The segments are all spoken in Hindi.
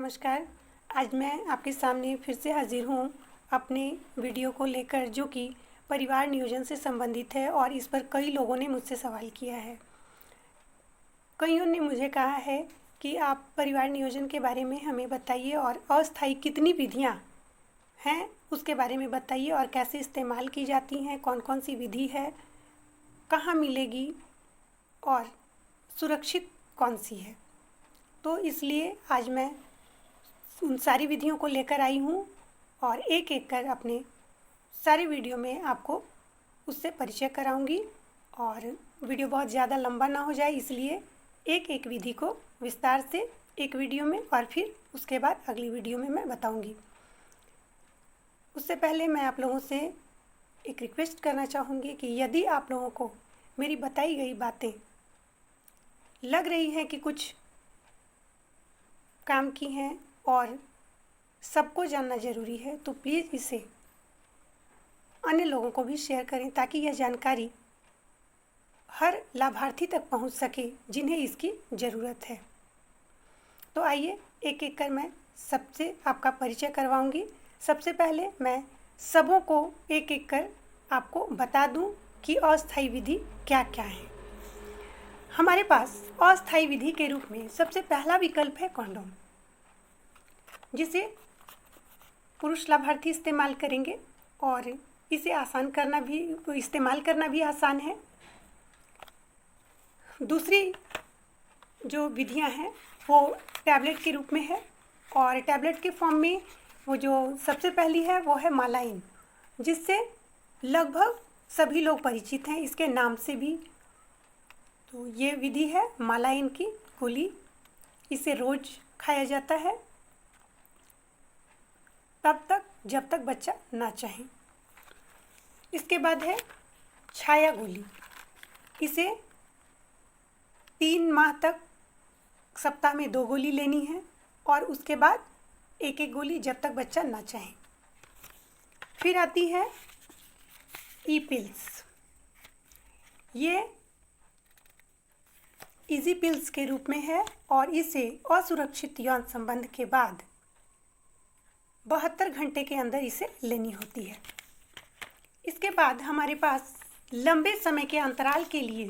नमस्कार। आज मैं आपके सामने फिर से हाजिर हूँ अपने वीडियो को लेकर, जो कि परिवार नियोजन से संबंधित है और इस पर कई लोगों ने मुझसे सवाल किया है। कईयों ने मुझे कहा है कि आप परिवार नियोजन के बारे में हमें बताइए और अस्थायी कितनी विधियाँ हैं उसके बारे में बताइए और कैसे इस्तेमाल की जाती हैं, कौन कौन सी विधि है, कहाँ मिलेगी और सुरक्षित कौन सी है। तो इसलिए आज मैं उन सारी विधियों को लेकर आई हूँ और एक एक कर अपने सारे वीडियो में आपको उससे परिचय कराऊंगी। और वीडियो बहुत ज़्यादा लंबा ना हो जाए, इसलिए एक एक विधि को विस्तार से एक वीडियो में और फिर उसके बाद अगली वीडियो में मैं बताऊंगी। उससे पहले मैं आप लोगों से एक रिक्वेस्ट करना चाहूँगी कि यदि आप लोगों को मेरी बताई गई बातें लग रही हैं कि कुछ काम की हैं और सबको जानना ज़रूरी है, तो प्लीज़ इसे अन्य लोगों को भी शेयर करें ताकि यह जानकारी हर लाभार्थी तक पहुंच सके जिन्हें इसकी ज़रूरत है। तो आइए एक एक कर मैं सबसे आपका परिचय करवाऊंगी। सबसे पहले मैं सबों को एक एक कर आपको बता दूं कि अस्थायी विधि क्या क्या है। हमारे पास अस्थायी विधि के रूप में सबसे पहला विकल्प है कॉन्डोम, जिसे पुरुष लाभार्थी इस्तेमाल करेंगे और इसे इस्तेमाल करना भी आसान है। दूसरी जो विधियां हैं वो टैबलेट के रूप में है और टैबलेट के फॉर्म में वो जो सबसे पहली है वो है मालाइन, जिससे लगभग सभी लोग परिचित हैं इसके नाम से भी। तो ये विधि है मालाइन की गोली, इसे रोज़ खाया जाता है तब तक जब तक बच्चा ना चाहे। इसके बाद है छाया गोली, इसे 3 माह तक सप्ताह में 2 गोली लेनी है और उसके बाद एक एक गोली जब तक बच्चा ना चाहे। फिर आती है ई पिल्स, ये इजी पिल्स के रूप में है और इसे असुरक्षित यौन संबंध के बाद 72 घंटे के अंदर इसे लेनी होती है। इसके बाद हमारे पास लंबे समय के अंतराल के लिए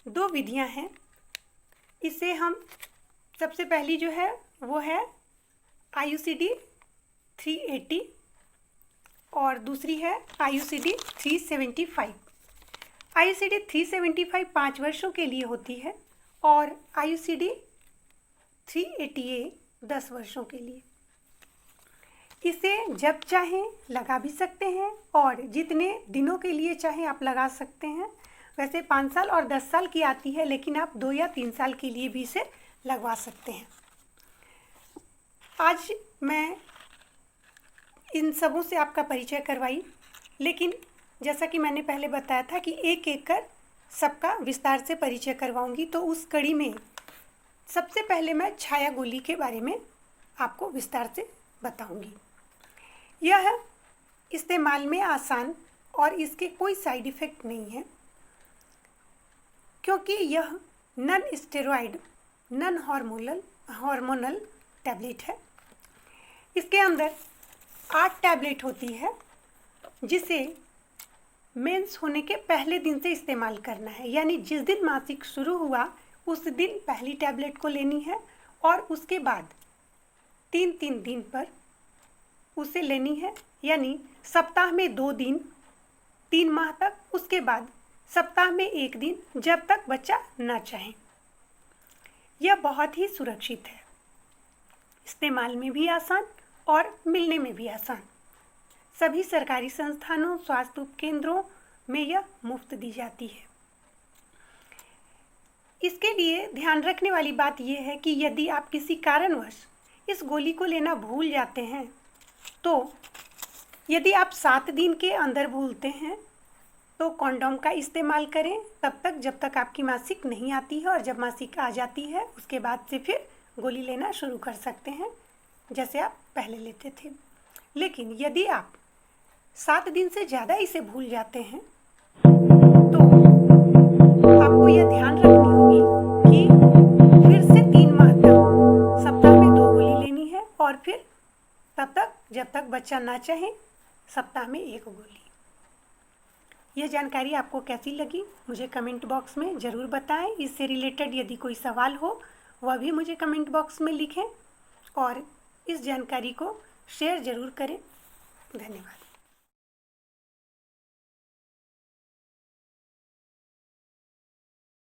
2 विधियां हैं। इसे हम सबसे पहली जो है वो है IUCD 380 और दूसरी है IUCD 375। IUCD 375 5 वर्षों के लिए होती है और IUCD 380A 10 वर्षों के लिए। इसे जब चाहें लगा भी सकते हैं और जितने दिनों के लिए चाहें आप लगा सकते हैं। वैसे 5 साल और 10 साल की आती है, लेकिन आप 2 या 3 साल के लिए भी इसे लगवा सकते हैं। आज मैं इन सबों से आपका परिचय करवाई, लेकिन जैसा कि मैंने पहले बताया था कि एक एक कर सबका विस्तार से परिचय करवाऊंगी, तो उस कड़ी में सबसे पहले मैं छाया गोली के बारे में आपको विस्तार से बताऊंगी। यह इस्तेमाल में आसान और इसके कोई साइड इफ़ेक्ट नहीं है, क्योंकि यह non steroid non hormonal tablet है। इसके अंदर 8 टैबलेट होती है, जिसे मेंस होने के पहले दिन से इस्तेमाल करना है, यानी जिस दिन मासिक शुरू हुआ उस दिन पहली टैबलेट को लेनी है और उसके बाद 3-3 दिन पर उसे लेनी है, यानी सप्ताह में 2 दिन 3 माह तक, उसके बाद सप्ताह में 1 दिन जब तक बच्चा ना चाहे। यह बहुत ही सुरक्षित है, इस्तेमाल में भी आसान और मिलने में भी आसान। सभी सरकारी संस्थानों, स्वास्थ्य उपकेंद्रों में यह मुफ्त दी जाती है। इसके लिए ध्यान रखने वाली बात यह है कि यदि आप किसी कारणवश इस गोली को लेना भूल जाते हैं, तो यदि आप 7 दिन के अंदर भूलते हैं तो कॉन्डोम का इस्तेमाल करें तब तक जब तक आपकी मासिक नहीं आती है, और जब मासिक आ जाती है उसके बाद से फिर गोली लेना शुरू कर सकते हैं जैसे आप पहले लेते थे। लेकिन यदि आप 7 दिन से ज़्यादा इसे भूल जाते हैं तो आपको यह ध्यान रखनी होगी कि फिर से 3 माह तक सप्ताह में 2 गोली लेनी है और फिर तब तक जब तक बच्चा ना चाहे सप्ताह में 1 गोली। यह जानकारी आपको कैसी लगी मुझे कमेंट बॉक्स में ज़रूर बताएं। इससे रिलेटेड यदि कोई सवाल हो वह भी मुझे कमेंट बॉक्स में लिखें और इस जानकारी को शेयर ज़रूर करें। धन्यवाद।